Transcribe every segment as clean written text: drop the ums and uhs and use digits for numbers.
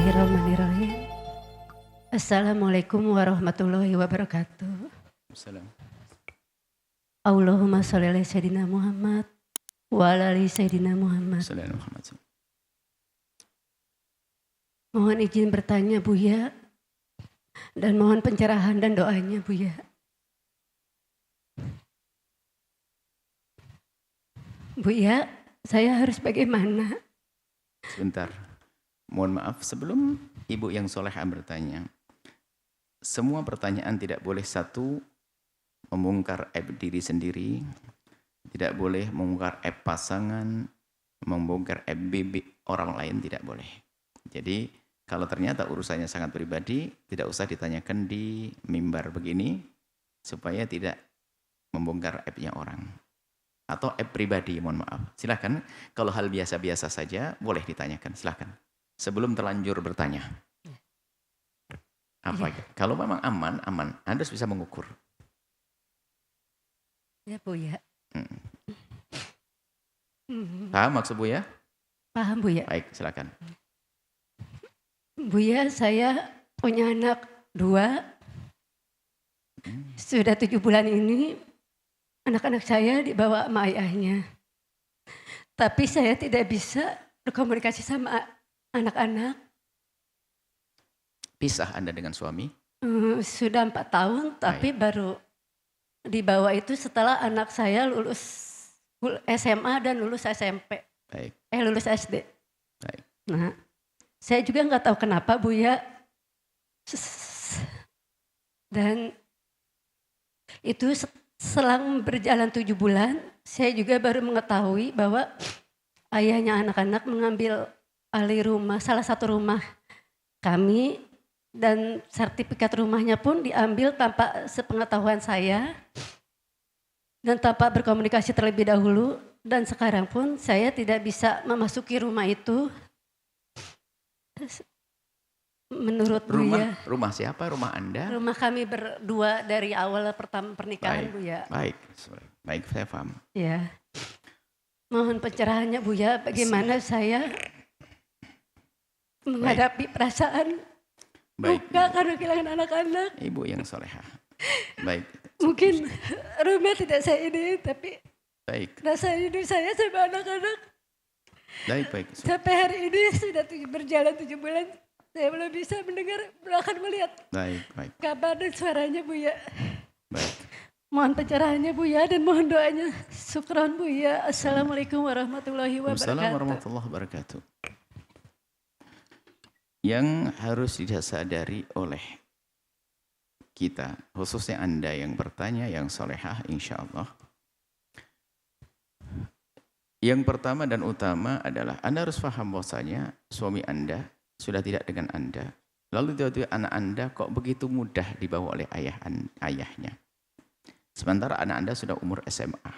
Bismillahirrahmanirrahim. Assalamualaikum warahmatullahi wabarakatuh. Salam. Allahumma sholli ala sayyidina Muhammad wa ala ali sayyidina Muhammad. Salam Muhammad. Mohon izin bertanya Buya dan mohon pencerahan dan doanya Buya. Buya, saya harus bagaimana? Sebentar. Mohon maaf sebelum Ibu yang solehah bertanya. Semua pertanyaan tidak boleh satu membongkar aib diri sendiri, tidak boleh membongkar aib pasangan, membongkar aib orang lain tidak boleh. Jadi kalau ternyata urusannya sangat pribadi, tidak usah ditanyakan di mimbar begini supaya tidak membongkar aibnya orang. Atau aib pribadi, mohon maaf. Silahkan, kalau hal biasa-biasa saja boleh ditanyakan, silahkan. Sebelum terlanjur bertanya. Apa? Ya. Kalau memang aman, Anda bisa mengukur. Ya Buya. Paham maksud Buya? Paham Buya. Baik, silakan. Buya, saya punya anak 2. Sudah 7 bulan ini anak-anak saya dibawa sama ayahnya. Tapi saya tidak bisa berkomunikasi sama anak-anak. Pisah Anda dengan suami? Sudah 4 tahun, tapi baru dibawa itu setelah anak saya lulus SMA dan lulus SMP. Baik. Lulus SD. Baik. Nah, saya juga nggak tahu kenapa Buya. Dan itu selang berjalan 7 bulan, saya juga baru mengetahui bahwa ayahnya anak-anak mengambil alih rumah, salah satu rumah kami, dan sertifikat rumahnya pun diambil tanpa sepengetahuan saya dan tanpa berkomunikasi terlebih dahulu, dan sekarang pun saya tidak bisa memasuki rumah itu. Menurut Buya. Rumah siapa? Rumah Anda? Rumah kami berdua dari awal pertama pernikahan Buya. Baik, saya paham. Ya. Mohon pencerahannya Buya, bagaimana saya menghadapi perasaan luka karena kehilangan anak-anak. Ibu yang solehah. Baik. Mungkin rumah tidak saya ini, tapi baik. rasa hidup saya sama anak-anak. Baik. Sampai hari ini sudah berjalan 7 bulan, saya belum bisa mendengar, bahkan melihat kabar dan suaranya Buya. Baik. Mohon pencerahannya Buya dan mohon doanya. Syukran Buya. Assalamualaikum warahmatullahi wabarakatuh. Assalamualaikum warahmatullahi wabarakatuh. Yang harus disadari oleh kita, khususnya Anda yang bertanya, yang solehah insya Allah. Yang pertama dan utama adalah Anda harus paham bahwasanya suami Anda sudah tidak dengan Anda. Lalu tiba-tiba anak Anda kok begitu mudah dibawa oleh ayahnya. Sementara anak Anda sudah umur SMA.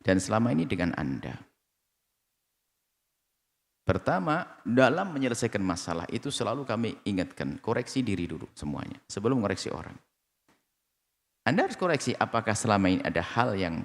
Dan selama ini dengan Anda. Pertama, dalam menyelesaikan masalah itu selalu kami ingatkan, koreksi diri dulu semuanya, sebelum koreksi orang. Anda harus koreksi apakah selama ini ada hal yang,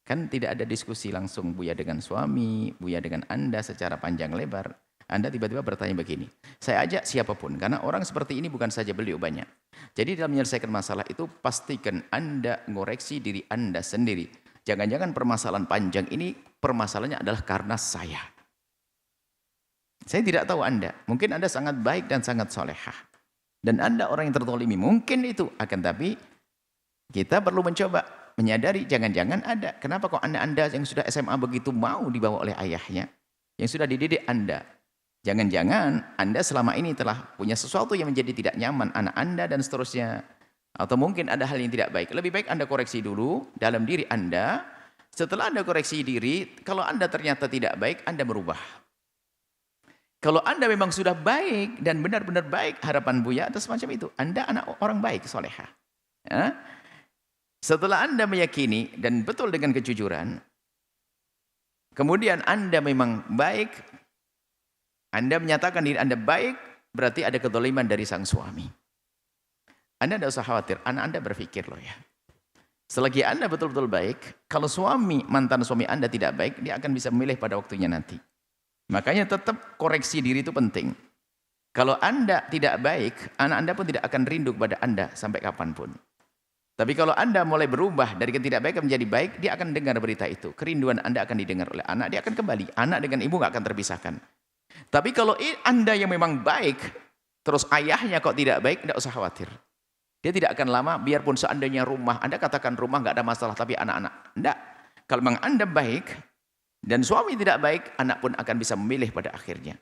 kan tidak ada diskusi langsung Buya dengan suami, Buya dengan Anda secara panjang lebar. Anda tiba-tiba bertanya begini, saya ajak siapapun, karena orang seperti ini bukan saja beliau banyak. Jadi dalam menyelesaikan masalah itu pastikan Anda ngoreksi diri Anda sendiri. Jangan-jangan permasalahan panjang ini permasalahannya adalah karena saya. Saya tidak tahu Anda, mungkin Anda sangat baik dan sangat solehah. Dan Anda orang yang tertolimi, mungkin itu. Akan tapi kita perlu mencoba menyadari jangan-jangan ada. Kenapa kok Anda yang sudah SMA begitu mau dibawa oleh ayahnya, yang sudah dididik Anda. Jangan-jangan Anda selama ini telah punya sesuatu yang menjadi tidak nyaman anak Anda dan seterusnya. Atau mungkin ada hal yang tidak baik. Lebih baik Anda koreksi dulu dalam diri Anda. Setelah Anda koreksi diri, kalau Anda ternyata tidak baik, Anda berubah. Kalau Anda memang sudah baik dan benar-benar baik, harapan Buya atas semacam itu. Anda anak orang baik, solehah. Ya? Setelah Anda meyakini dan betul dengan kejujuran, kemudian Anda memang baik, Anda menyatakan diri Anda baik, berarti ada kezaliman dari sang suami. Anda tidak usah khawatir, anak Anda berpikir loh ya. Selagi Anda betul-betul baik, kalau mantan suami Anda tidak baik, dia akan bisa memilih pada waktunya nanti. Makanya tetap koreksi diri itu penting. Kalau Anda tidak baik, anak Anda pun tidak akan rindu kepada Anda sampai kapanpun. Tapi kalau Anda mulai berubah dari ketidakbaikan menjadi baik, dia akan dengar berita itu. Kerinduan Anda akan didengar oleh anak, dia akan kembali. Anak dengan ibu nggak akan terpisahkan. Tapi kalau Anda yang memang baik, terus ayahnya kok tidak baik, tidak usah khawatir. Dia tidak akan lama, biarpun seandainya rumah, Anda katakan rumah nggak ada masalah, tapi anak-anak. Tidak. Kalau memang Anda baik, dan suami tidak baik, anak pun akan bisa memilih pada akhirnya.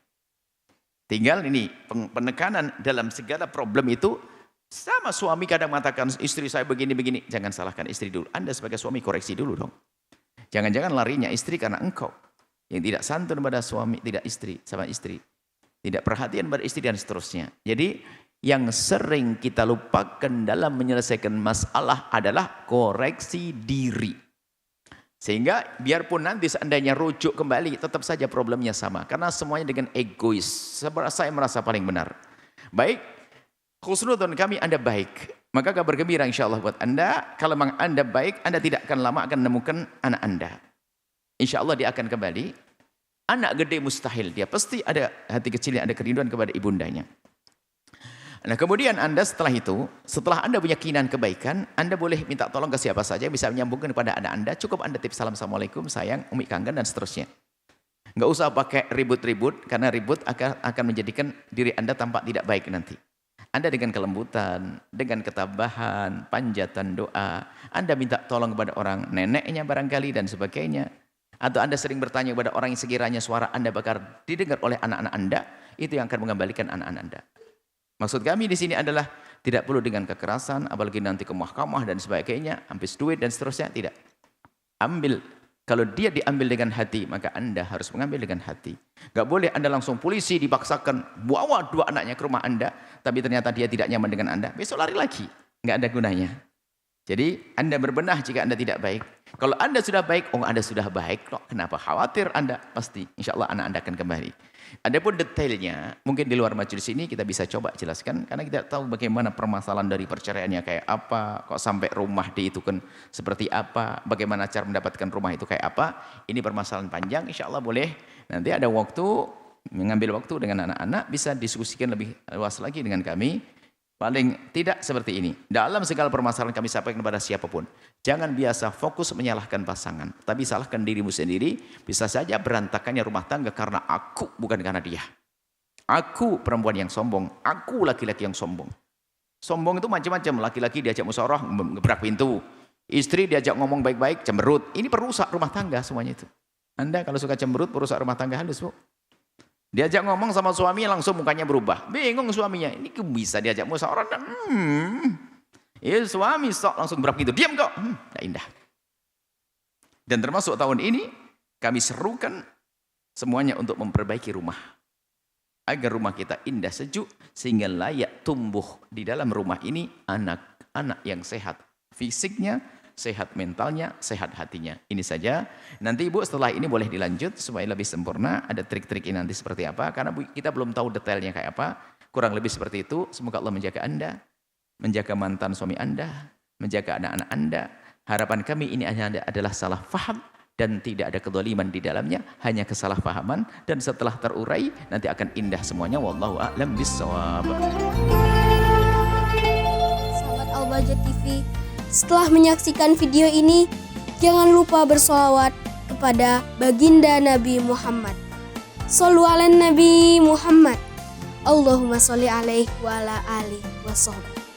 Tinggal ini penekanan dalam segala problem itu, sama suami kadang mengatakan istri saya begini-begini. Jangan salahkan istri dulu. Anda sebagai suami koreksi dulu dong. Jangan-jangan larinya istri karena engkau yang tidak santun pada suami, tidak istri sama istri. Tidak perhatian pada istri dan seterusnya. Jadi yang sering kita lupakan dalam menyelesaikan masalah adalah koreksi diri. Sehingga biarpun nanti seandainya rujuk kembali, tetap saja problemnya sama. Karena semuanya dengan egois. Saya merasa paling benar. Baik, khusnudun kami Anda baik. Maka kabar gembira insya Allah buat Anda. Kalau memang Anda baik, Anda tidak akan lama akan menemukan anak Anda. Insya Allah dia akan kembali. Anak gede mustahil. Dia pasti ada hati kecil yang ada kerinduan kepada ibundanya. Nah kemudian Anda setelah itu, setelah Anda punya keinginan kebaikan, Anda boleh minta tolong ke siapa saja, bisa menyambungkan kepada anak Anda, cukup Anda tips salam assalamualaikum, sayang, umi kangen dan seterusnya. Nggak usah pakai ribut-ribut, karena ribut akan menjadikan diri Anda tampak tidak baik nanti. Anda dengan kelembutan, dengan ketabahan, panjatan doa, Anda minta tolong kepada orang neneknya barangkali dan sebagainya. Atau Anda sering bertanya kepada orang yang sekiranya suara Anda bakal didengar oleh anak-anak Anda, itu yang akan mengembalikan anak-anak Anda. Maksud kami di sini adalah tidak perlu dengan kekerasan, apalagi nanti ke mahkamah dan sebagainya, habis duit dan seterusnya, tidak. Ambil, kalau dia diambil dengan hati, maka Anda harus mengambil dengan hati. Gak boleh Anda langsung polisi dipaksakan, bawa dua anaknya ke rumah Anda, tapi ternyata dia tidak nyaman dengan Anda, besok lari lagi. Gak ada gunanya. Jadi Anda berbenah jika Anda tidak baik. Kalau Anda sudah baik, oh Anda sudah baik, kok kenapa khawatir Anda? Pasti, insya Allah anak Anda akan kembali. Adapun detailnya, mungkin di luar majelis ini kita bisa coba jelaskan, karena kita tahu bagaimana permasalahan dari perceraiannya kayak apa, kok sampai rumah diitukan seperti apa, bagaimana cara mendapatkan rumah itu kayak apa. Ini permasalahan panjang, insya Allah boleh. Nanti ada waktu, mengambil waktu dengan anak-anak, bisa diskusikan lebih luas lagi dengan kami. Paling tidak seperti ini. Dalam segala permasalahan kami sampaikan kepada siapapun. Jangan biasa fokus menyalahkan pasangan. Tapi salahkan dirimu sendiri. Bisa saja berantakannya rumah tangga karena aku, bukan karena dia. Aku perempuan yang sombong. Aku laki-laki yang sombong. Sombong itu macam-macam. Laki-laki diajak musyawarah, ngebrak pintu. Istri diajak ngomong baik-baik, cemberut. Ini perusak rumah tangga semuanya itu. Anda kalau suka cemberut, perusak rumah tangga halus, Bu. Diajak ngomong sama suami langsung mukanya berubah. Bingung suaminya. Ini bisa diajak musyawarah. Suami sok langsung berapa gitu. Diam kok. Tidak indah. Dan termasuk tahun ini kami serukan semuanya untuk memperbaiki rumah. Agar rumah kita indah sejuk sehingga layak tumbuh di dalam rumah ini anak-anak yang sehat fisiknya, sehat mentalnya, sehat hatinya. Ini saja. Nanti Ibu setelah ini boleh dilanjut supaya lebih sempurna. Ada trik-trik ini nanti seperti apa. Karena kita belum tahu detailnya kayak apa. Kurang lebih seperti itu. Semoga Allah menjaga Anda. Menjaga mantan suami Anda. Menjaga anak-anak Anda. Harapan kami ini adalah salah faham. Dan tidak ada kezaliman di dalamnya. Hanya kesalahpahaman. Dan setelah terurai nanti akan indah semuanya. Wallahu a'lam bishawab. Sahabat Al-Bahjah TV, setelah menyaksikan video ini, jangan lupa bersolawat kepada baginda Nabi Muhammad. Shollu ala Nabi Muhammad. Allahumma sholli alaihi wa ala alihi wa sahbihi.